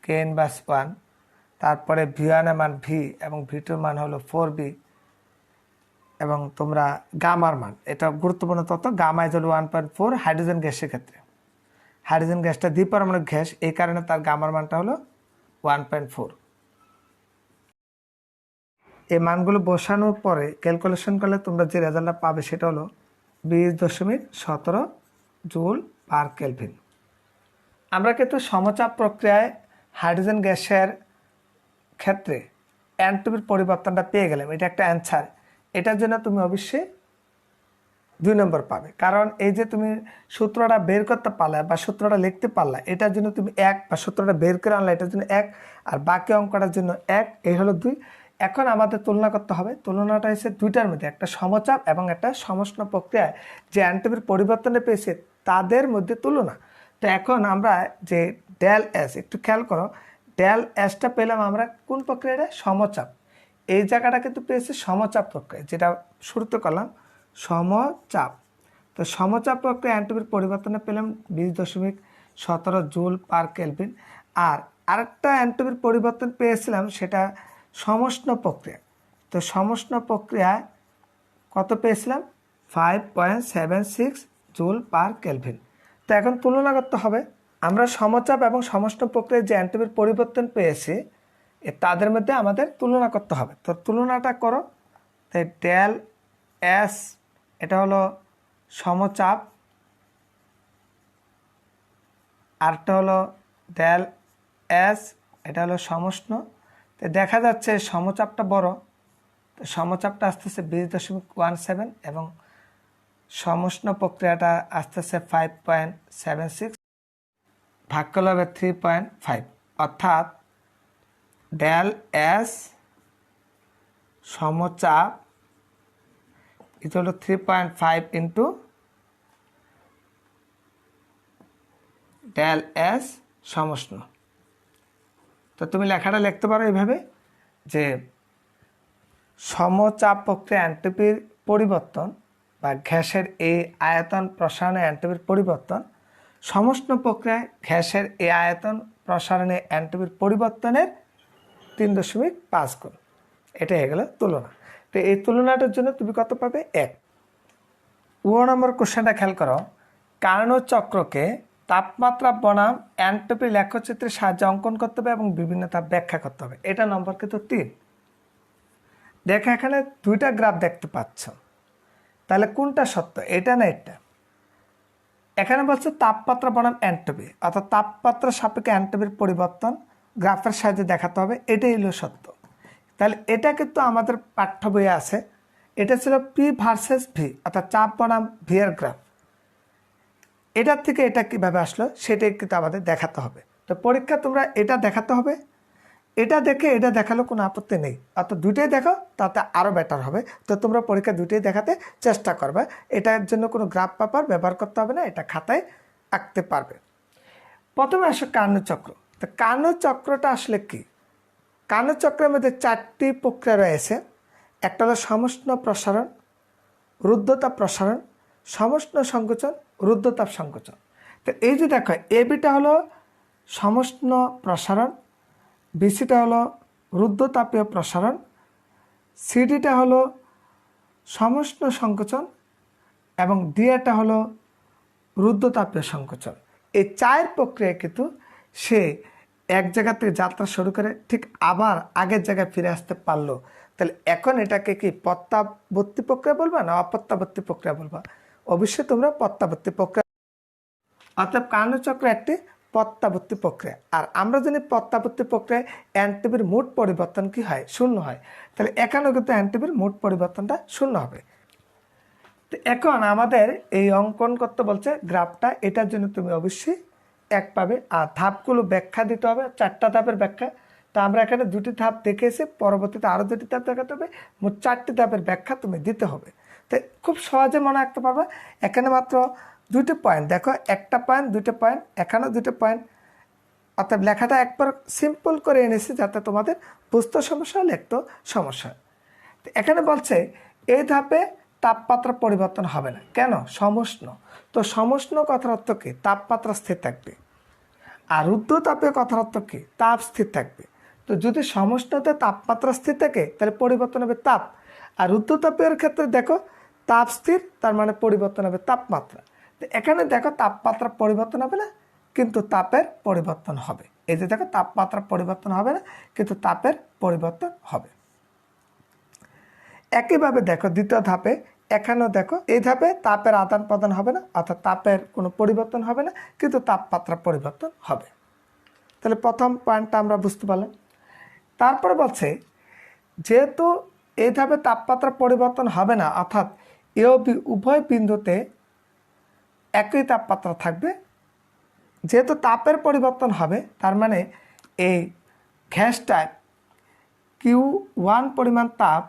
কে ইনভার্স 1, তারপরে V1 এর মান V এবং V2 এর মান হলো 4V এবং তোমরা গামার মান, এটা গুরুত্বপূর্ণ তথ্য, গামা ইজ 1.4 হাইড্রোজেন গ্যাসের ক্ষেত্রে। হাইড্রোজেন গ্যাসটা দ্বিপরমাণু গ্যাস, এই কারণে তার গামার মানটা হলো 1.4। এই মানগুলো বসানোর পরে ক্যালকুলেশন করলে তোমরা যে রেজাল্টটা পাবে সেটা হলো 20.17 জুল পার কেলভিন। আমরা কিন্তু সমচাপ প্রক্রিয়ায় হাইড্রোজেন গ্যাসের ক্ষেত্রে এনট্রপির পরিবর্তনটা পেয়ে গেলাম, এটা একটা অ্যান্সার। এটার জন্য তুমি অবশ্যই 2 নম্বর পাবে, কারণ এই যে তুমি সূত্রটা বের করতে পারলে বা সূত্রটা লিখতে পারলে এটার জন্য তুমি 1, বা সূত্রটা বের করে আনলে এটার জন্য 1, আর বাকি অঙ্কটার জন্য 1, এই হলো 2। এখন আমাদের তুলনা করতে হবে। তুলনাটা হচ্ছে দুইটার মধ্যে, একটা সমচাপ এবং একটা সমষ্ণ প্রক্রিয়ায় যে এনট্রপির পরিবর্তনে পেয়েছে তাদের মধ্যে তুলনা। তো এখন আমরা যে ডেল এস, একটু খেয়াল করো, ডেল এসটা পেলাম আমরা কোন প্রক্রিয়াটা? সমচাপ। এই জায়গাটা কিন্তু পেয়েছে সমচাপ প্রক্রিয়া, যেটা শুরুতে করলাম সমচাপ। তো সমচাপ প্রক্রিয়া এনট্রপির পরিবর্তনে পেলাম 20.17 জুল পার কেলভিন। আর আরেকটা এনট্রপির পরিবর্তন পেয়েছিলাম সেটা সমষ্ণ প্রক্রিয়া। তো সমষ্ণ প্রক্রিয়ায় কত পেয়েছিলাম? 5.76 জুল পার কেলভিন। তো এখন তুলনা করতে হবে। আমরা সমচাপ এবং সমষ্ণ প্রক্রিয়ায় যে এনট্রপির পরিবর্তন পেয়েছি তাদের মধ্যে আমাদের তুলনা করতে হবে। তো তুলনাটা করো। তাই ডেল এস এটা হলো সমচাপ, আরটা হলো ডেল এস এটা হলো সমষ্ণ। তো দেখা যাচ্ছে সমচাপটা বড়, তো সমচাপটা আসতেছে 20.17 এবং সমষ্ণ প্রক্রিয়াটা আসতেছে 5.76, ভাগ করলে হবে 3.5, অর্থাৎ ডেল এস সমচাপ এটা হলো 3.5 ইন্টু ডেল এস সমষ্ণ। তো তুমি লেখাটা লিখতে পারো এইভাবে যে সমচাপ প্রক্রিয়া এনট্রপির পরিবর্তন বা গ্যাসের এই আয়তন প্রসারণে এনট্রপির পরিবর্তন, সমষ্ণ প্রক্রিয়ায় গ্যাসের এই আয়তন প্রসারণে এনট্রপির পরিবর্তনের 3.5 গুণ। এটা হয়ে গেল তুলনা। তো এই তুলনাটার জন্য তুমি কত পাবে? 1। 1 নম্বর কোশ্চেনটা খেয়াল করো, কার্নোট চক্রকে তাপমাত্রা বনাম এনট্রপি লেখচিত্রের সাহায্যে অঙ্কন করতে হবে এবং বিভিন্ন তাপ ব্যাখ্যা করতে হবে। এটা নম্বর কিন্তু 3। দেখো এখানে দুইটা গ্রাফ দেখতে পাচ্ছ, তাহলে কোনটা সত্য, এটা না এটা? এখানে বলছে তাপমাত্রা বনাম এনট্রপি, অর্থাৎ তাপমাত্রা সাপেক্ষে এনট্রপির পরিবর্তন গ্রাফের সাহায্যে দেখাতে হবে, এটাই হলো সত্য। তাহলে এটা কিন্তু আমাদের পাঠ্য বইয়ে আছে। এটা ছিল পি ভার্সেস ভি, অর্থাৎ চাপ বনাম ভি এর গ্রাফ। এটার থেকে এটা কীভাবে আসলো সেটাই কিন্তু আমাদের দেখাতে হবে। তো পরীক্ষা তোমরা এটা দেখাতে হবে, এটা দেখে এটা দেখালো কোনো আপত্তি নেই, অর্থাৎ দুইটাই দেখো, তাতে আরও বেটার হবে। তো তোমরা পরীক্ষা দুইটাই দেখাতে চেষ্টা করবে। এটার জন্য কোনো গ্রাফ পেপার ব্যবহার করতে হবে না, এটা খাতায় আঁকতে পারবে। প্রথমে আসো কার্নোট চক্র। তো কার্নোট চক্রটা আসলে কি? কার্নোট চক্রের মধ্যে 4টি প্রক্রিয়া রয়েছে। একটা হলো সমষ্ণ প্রসারণ, রুদ্ধতাপ প্রসারণ, সমষ্ণ সংকোচন, রুদ্ধতাপ সংকোচন। তো এই যে দেখো এবিটা হলো সমষ্ণ প্রসারণ, বিসিটা হলো রুদ্ধতাপীয় প্রসারণ, সিডিটা হলো সমষ্ণ সংকোচন এবং ডিএটা হলো রুদ্ধতাপীয় সংকোচন। এই 4 প্রক্রিয়ায় কিন্তু সে এক জায়গা থেকে যাত্রা শুরু করে ঠিক আবার আগের জায়গায় ফিরে আসতে পারলো তাহলে এখন এটাকে কি প্রত্যাবর্তী প্রক্রিয়া বলবা না অপ্রত্যাবর্তী প্রক্রিয়া বলবা? অবশ্যই তোমরা প্রত্যাবর্তী প্রক্রিয়া। অর্থাৎ কার্যচক্র একটি প্রত্যাবর্তী প্রক্রিয়া। আর আমরা জানি প্রত্যাবর্তী প্রক্রিয়ায় এনটিপির মোট পরিবর্তন কি হয়? শূন্য হয়। তাহলে এখানেও কিন্তু এনটিপির মোট পরিবর্তনটা শূন্য হবে। তো এখন আমাদের এই অঙ্কন করতে বলছে গ্রাফটা, এটার জন্য তুমি অবশ্যই 1 পাবে। আর ধাপগুলো ব্যাখ্যা দিতে হবে, 4টা ধাপের ব্যাখ্যা। তো আমরা এখানে 2টি ধাপ দেখেছি, পরবর্তীতে আরও 2টি ধাপ দেখাতে হবে, মোট 4টি ধাপের ব্যাখ্যা তুমি দিতে হবে। তো খুব সহজে মনে রাখতে পারবে। এখানে মাত্র 2টি পয়েন্ট দেখো, 1টা পয়েন্ট 2টা পয়েন্ট, এখানেও 2টা পয়েন্ট। অর্থাৎ লেখাটা একবার সিম্পল করে এনেছি যাতে তোমাদের বুঝতে সমস্যা, লিখতে সমস্যা। তো এখানে বলছে এই ধাপে তাপমাত্রা পরিবর্তন হবে না। কেন? সমুষ্ণ। তো সমুষ্ণ কথার অর্থ কি? তাপমাত্রা স্থির থাকবে। আর রুদ্ধতাপীয় কথার অর্থ কি? তাপ স্থির থাকবে। তো যদি সমুষ্ণতে তাপমাত্রা স্থির থাকে তাহলে পরিবর্তন হবে তাপ। আর রুদ্ধতাপীয় ক্ষেত্রে দেখো তাপ স্থির, তার মানে পরিবর্তন হবে তাপমাত্রা। তো এখানে দেখো তাপমাত্রা পরিবর্তন হবে না, কিন্তু তাপের পরিবর্তন হবে। এই যে দেখো তাপমাত্রা পরিবর্তন হবে না, কিন্তু তাপের পরিবর্তন হবে। একইভাবে দেখো দ্বিতীয় ধাপে, এখানেও দেখো এই ধাপে তাপের আদান প্রদান হবে না, অর্থাৎ তাপের কোনো পরিবর্তন হবে না, কিন্তু তাপমাত্রা পরিবর্তন হবে। তাহলে প্রথম পয়েন্টটা আমরা বুঝতে পারলাম। তারপরে বলছে যেহেতু এই ধাপে তাপমাত্রা পরিবর্তন হবে না, অর্থাৎ এ ও বি উভয় বিন্দুতে একই তাপমাত্রা থাকবে। যেহেতু তাপের পরিবর্তন হবে, তার মানে এই গ্যাসটায় Q1 পরিমাণ তাপ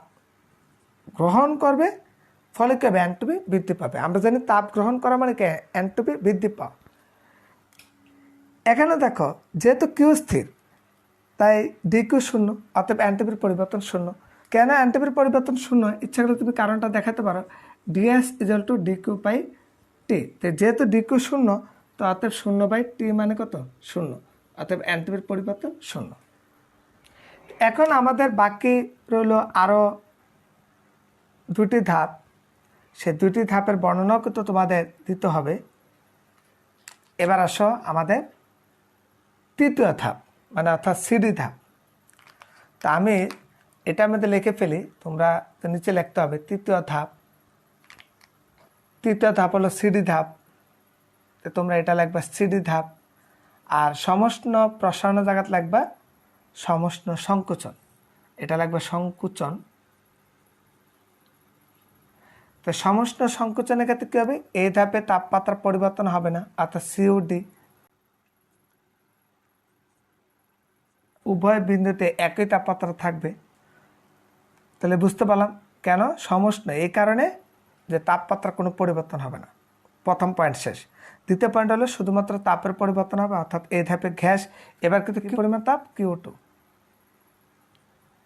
গ্রহণ করবে, ফলে কি হবে? এনটিপি বৃদ্ধি পাবে। আমরা জানি তাপ গ্রহণ করা মানে কি? এনটিপি বৃদ্ধি পাওয়া। এখানে দেখো যেহেতু কিউ স্থির, তাই ডিকিউ শূন্য, অতএব এনটিপির পরিবর্তন শূন্য। কেন এনটিপির পরিবর্তন শূন্য? ইচ্ছা করলে তুমি কারণটা দেখাতে পারো। DS equal to DQ by T. তো যেহেতু ডিকিউ শূন্য, তো অতএব 0/টি মানে কত? শূন্য। অতএব এনটিপির পরিবর্তন শূন্য। এখন আমাদের বাকি রইল আরও 2টি ধাপ। সে 2টি ধাপের বর্ণনাও কিন্তু তোমাদের দিতে হবে। এবার আসো আমাদের তৃতীয় ধাপ, মানে অর্থাৎ সিডি ধাপ। তা আমি এটার মধ্যে লিখে ফেলি, তোমরা তো নিচে লিখতে হবে তৃতীয় ধাপ। তৃতীয় ধাপ হলো সিডি ধাপ। তো তোমরা এটা লিখবা সিডি ধাপ। আর সমষ্ণ প্রসারণ জায়গাত লিখবা সমষ্ণ সংকোচন, এটা লিখবা সংকোচন। তো সমষ্ণ সংকোচনের ক্ষেত্রে কী হবে? এই ধাপে তাপমাত্রা পরিবর্তন হবে না, অর্থাৎ সিওডি উভয় বিন্দুতে একই তাপমাত্রা থাকবে। তাহলে বুঝতে পারলাম কেন সমষ্ণ, এই কারণে যে তাপমাত্রা কোনো পরিবর্তন হবে না। প্রথম পয়েন্ট শেষ। দ্বিতীয় পয়েন্ট হলো শুধুমাত্র তাপের পরিবর্তন হবে, অর্থাৎ এই ধাপে গ্যাস এবার কিন্তু কি পরিমাণ তাপ? Q2।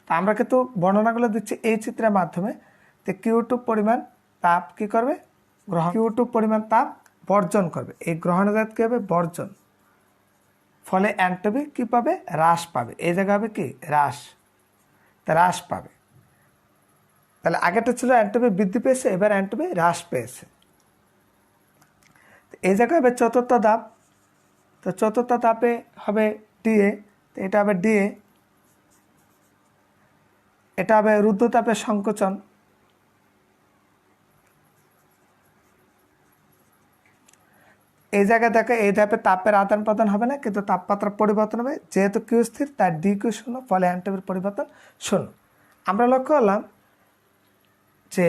তা আমরা কিন্তু বর্ণনাগুলো দিচ্ছি এই চিত্রের মাধ্যমে। তো Q2 পরিমাণ তাপ কি করবে? গ্রহণ। Q2 পরিমাণ তাপ বর্জন করবে। এই গ্রহণের জাত কী হবে? বর্জন। ফলে এনটিপি কি পাবে? হ্রাস পাবে। এই জায়গা হবে কি? হ্রাস। তা হ্রাস পাবে। তাহলে আগেটা ছিল এনটিপি বৃদ্ধি পেয়েছে, এবার এনটিপি হ্রাস পেয়েছে। এই জায়গায় হবে চতুর্থ ধাপ। তো চতুর্থ ধাপে হবে ডিএ। তো এটা হবে ডিএ। এটা হবে রুদ্ধতাপের সংকোচন। এই জায়গায় দেখো এই ধাপে তাপের আদান প্রদান হবে না, কিন্তু তাপমাত্রা পরিবর্তন হবে। যেহেতু কিউ স্থির, তার ডি কিউ শূন্য, ফলে এনটিপির পরিবর্তন শূন্য। আমরা লক্ষ্য করলাম যে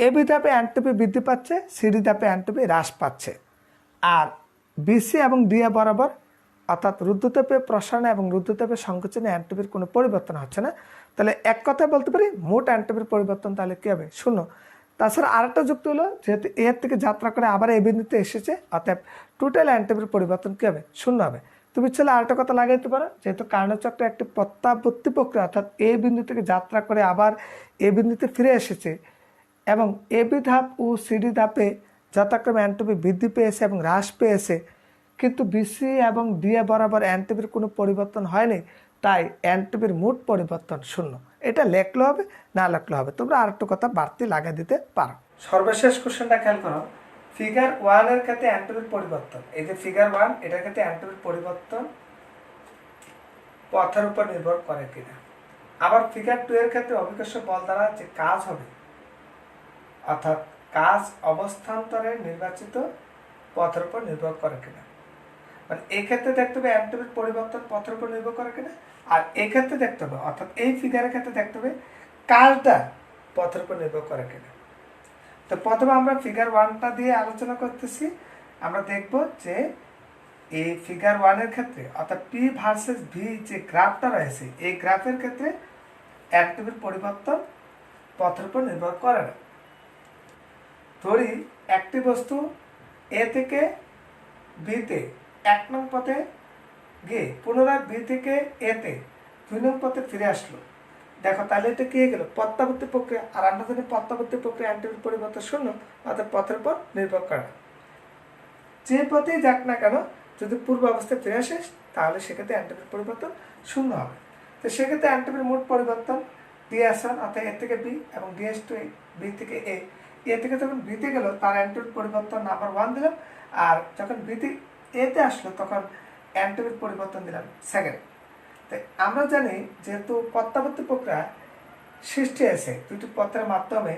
এবি ধাপে এনটিপি বৃদ্ধি পাচ্ছে, সিডি ধাপে এনটিপি হ্রাস পাচ্ছে। আর বিসি এবং ডিএ বরাবর, অর্থাৎ রুদ্ধতাপীয় প্রসারণ এবং রুদ্ধতাপীয় সংকোচনে এনটিপির কোনো পরিবর্তন হচ্ছে না। তাহলে এক কথায় বলতে পারি মোট এনটিপির পরিবর্তন তাহলে কী হবে? শূন্য। তাছাড়া আরেকটা যুক্তি হলো যেহেতু এর থেকে যাত্রা করে আবার এই বিন্দুতে এসেছে, অর্থাৎ টোটাল এনটিপির পরিবর্তন কী হবে? শূন্য হবে। তুমি চাইলে আরেকটা কথা লাগাইতে পারো, যেহেতু কার্যচক্র একটি প্রত্যাবর্তী প্রক্রিয়া, অর্থাৎ এই বিন্দু থেকে যাত্রা করে আবার এই বিন্দুতে ফিরে এসেছে এবং এবি ধাপ ও সিডি ধাপে যথাক্রমে এনটিপি বৃদ্ধি পেয়েছে এবং হ্রাস পেয়েছে, কিন্তু বিসি এবং ডিএ বরাবর এনটিপির কোনো পরিবর্তন হয়নি, তাই এনটিপির মোট পরিবর্তন শূন্য। এটা লেখলে হবে, না লেখলে হবে। তোমরা আরেকটু কথা বাড়তি লাগিয়ে দিতে পারো। সর্বশেষ কোশ্চেনটা খেয়াল করো। ফিগার 1 এর ক্ষেত্রে এনটিপির পরিবর্তন, এই যে ফিগার 1, এটার ক্ষেত্রে এনটিপির পরিবর্তন পথের উপর নির্ভর করে কিনা। আবার ফিগার 2 এর ক্ষেত্রে অভিকর্ষ বল দ্বারা যে কাজ হবে, অর্থাৎ কাজ অবস্থান্তরে নির্বাচিত পথের উপর নির্ভর করে কিনা, মানে এই ক্ষেত্রে দেখতে হবে অ্যান্টিটিউড পরিবর্তন পথের উপর নির্ভর করে কিনা, আর এই ক্ষেত্রে দেখতে হবে, অর্থাৎ এই ফিগারের ক্ষেত্রে দেখতে হবে কাজটা পথের উপর নির্ভর করে কিনা। তো প্রথমে আমরা ফিগার 1টা দিয়ে আলোচনা করতেছি। আমরা দেখব যে এই ফিগার 1 এর ক্ষেত্রে অর্থাৎ পি ভার্সেস ভি যে গ্রাফটা রয়েছে, এই গ্রাফের ক্ষেত্রে অ্যান্টিটিউড পরিবর্তন পথের উপর নির্ভর করে না। ধরি একটি বস্তু এ থেকে বিতে 1 নং পথে গিয়ে পুনরায় বি থেকে এতে 2 নং পথে ফিরে আসলো। দেখো তাহলে এটা কি হয়ে গেল, প্রত্যাবর্তী প্রক্রিয়া। আর আমরা জানি প্রত্যাবর্তী প্রক্রিয়া অ্যান্টিটিউড পরিবর্তন শূন্য, অর্থাৎ পথের উপর নির্ভর করে না। যে পথেই যাক না কেন, যদি পূর্ব অবস্থায় ফিরে আসে তাহলে সেক্ষেত্রে অ্যান্টিটিউড পরিবর্তন শূন্য হবে। তো সেক্ষেত্রে অ্যান্টিটিউড মোট পরিবর্তন ডিএস1 অর্থাৎ এ থেকে বি এবং ডিএস2 বি থেকে এ। এ থেকে যখন বিতে গেল তার অ্যান্টিটিউড পরিবর্তন নাম্বার 1 দিলাম, আর যখন বিতে এতে আসলো তখন অ্যান্টিটিউড পরিবর্তন দিলাম সেকেন্ড। তাই আমরা জানি যেহেতু প্রত্যাবর্তী প্রক্রিয়া সৃষ্টি আছে দুটি পথের মাধ্যমে,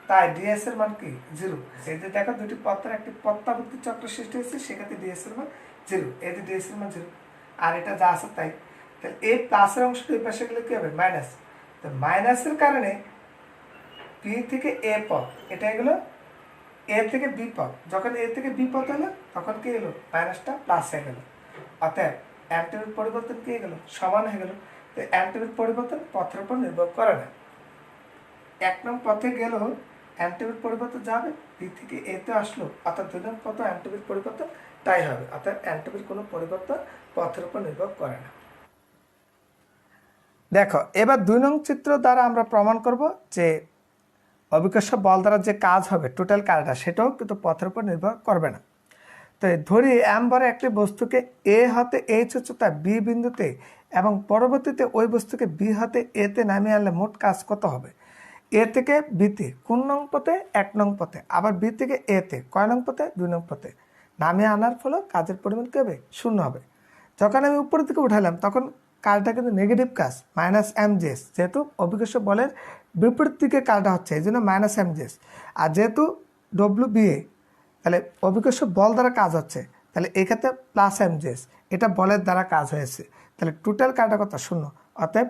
তাই ডিএস এর মান কি 0। এই যে দেখো দুটি পথের একটি প্রত্যাবর্তী চক্র সৃষ্টি হয়েছে, সেক্ষেত্রে ডিএস এর মান 0। এই যে ডিএস এর মান 0, আর এটা যা আছে তাই। তাহলে এই প্লাসের অংশটা এই পাশে গেলে কি হবে, মাইনাস। তো মাইনাসের কারণে বি থেকে এ পথ, এটা গেল এ থেকে বি পথ। যখন এ থেকে বি পথ হলো তখন কি হলো, মাইনাসটা প্লাস হয়ে গেল। অর্থাৎ অ্যান্টিটিউড পরিবর্তন কি হয়ে গেল, সমান হয়ে গেল। তো অ্যান্টিটিউড পরিবর্তন পথের উপর নির্ভর করে না। 1 নং পথে গেল অ্যান্টিটিউড পরিবর্তন যাবে, বি থেকে এতে আসলো, অর্থাৎ 2 নং পথ অ্যান্টিটিউড পরিবর্তন তাই হবে। অর্থাৎ অ্যান্টিটিউড কোনো পরিবর্তন পথের উপর নির্ভর করে না। দেখো এবার 2 নং চিত্র দ্বারা আমরা প্রমাণ করব যে অভিকর্ষ বল দ্বারা যে কাজ হবে টোটাল কাজটা সেটাও কিন্তু পথের উপর নির্ভর করবে না। তো ধরি এম ভরে একটি বস্তুকে এ হতে এইচ উচ্চতা বি বিন্দুতে এবং পরবর্তীতে ওই বস্তুকে বি হতে এতে নামিয়ে আনলে মোট কাজ কত হবে। এ থেকে বিতে কোন নং পথে, 1 নং পথে, আবার বি থেকে এতে কয় নং পথে, 2 নং পথে নামিয়ে আনার ফলে কাজের পরিমাণ কি হবে, শূন্য হবে। যখন আমি উপরের দিকে উঠালাম তখন কাজটা কিন্তু নেগেটিভ কাজ, মাইনাস এমজিএস। যেহেতু অভিকর্ষ বলের বিপরীত দিকে কাজটা হচ্ছে এই জন্য মাইনাস এমজিএস। আর যেহেতু ডব্লিউ বিএ, তাহলে অভিকর্ষ বল দ্বারা কাজ হচ্ছে, তাহলে এক্ষেত্রে প্লাস এমজিএস, এটা বলের দ্বারা কাজ হয়েছে। তাহলে টোটাল কাজটা কত, শূন্য। অতএব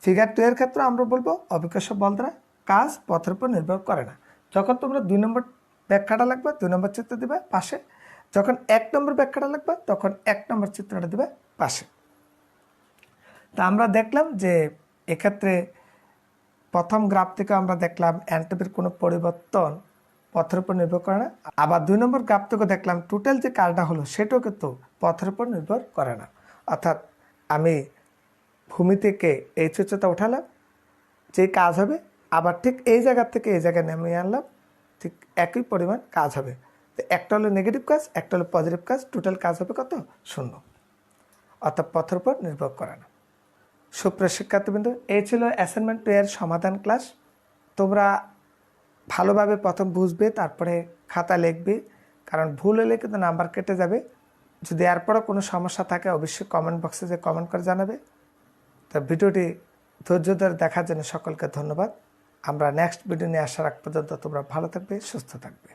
ফিগার 2 এর ক্ষেত্রে আমরা বলবো অভিকর্ষ বল দ্বারা কাজ পথের উপর নির্ভর করে না। যখন তোমরা 2 নম্বর ব্যাখ্যাটা লাগবে 2 নম্বর চিত্র দিবে পাশে, যখন 1 নম্বর ব্যাখ্যাটা লাগবে তখন 1 নম্বর চিত্রটা দিবে পাশে। তা আমরা দেখলাম যে এক্ষেত্রে প্রথম গ্রাফ থেকে আমরা দেখলাম অ্যান্টিটিউডের কোনো পরিবর্তন পথের উপর নির্ভর করে না। আবার 2 নম্বর গ্রাফ থেকে দেখলাম টোটাল যে কাজটা হলো সেটাও কিন্তু পথের উপর নির্ভর করে না। অর্থাৎ আমি ভূমি থেকে এই উচ্চতা উঠালাম, যে কাজ হবে আবার ঠিক এই জায়গা থেকে এই জায়গায় নামিয়ে আনলাম, ঠিক একই পরিমাণ কাজ হবে। তো একটা হলো নেগেটিভ কাজ, একটা হলো পজিটিভ কাজ, টোটাল কাজ হবে কত, শূন্য। অর্থাৎ পথের উপর নির্ভর করে না। সুপ্রিয় শিক্ষার্থীবৃন্দ, এই ছিল অ্যাসাইনমেন্ট 2 এর সমাধান ক্লাস। তোমরা ভালোভাবে প্রথম বুঝবে, তারপরে খাতা লিখবে, কারণ ভুল হলে কিন্তু নাম্বার কেটে যাবে। যদি এরপরও কোনো সমস্যা থাকে অবশ্যই কমেন্ট বক্সে যে কমেন্ট করে জানাবে। তো ভিডিওটি ধৈর্য ধরে দেখার জন্য সকলকে ধন্যবাদ। আমরা নেক্সট ভিডিও নিয়ে আসার আগ পর্যন্ত তোমরা ভালো থাকবে, সুস্থ থাকবে।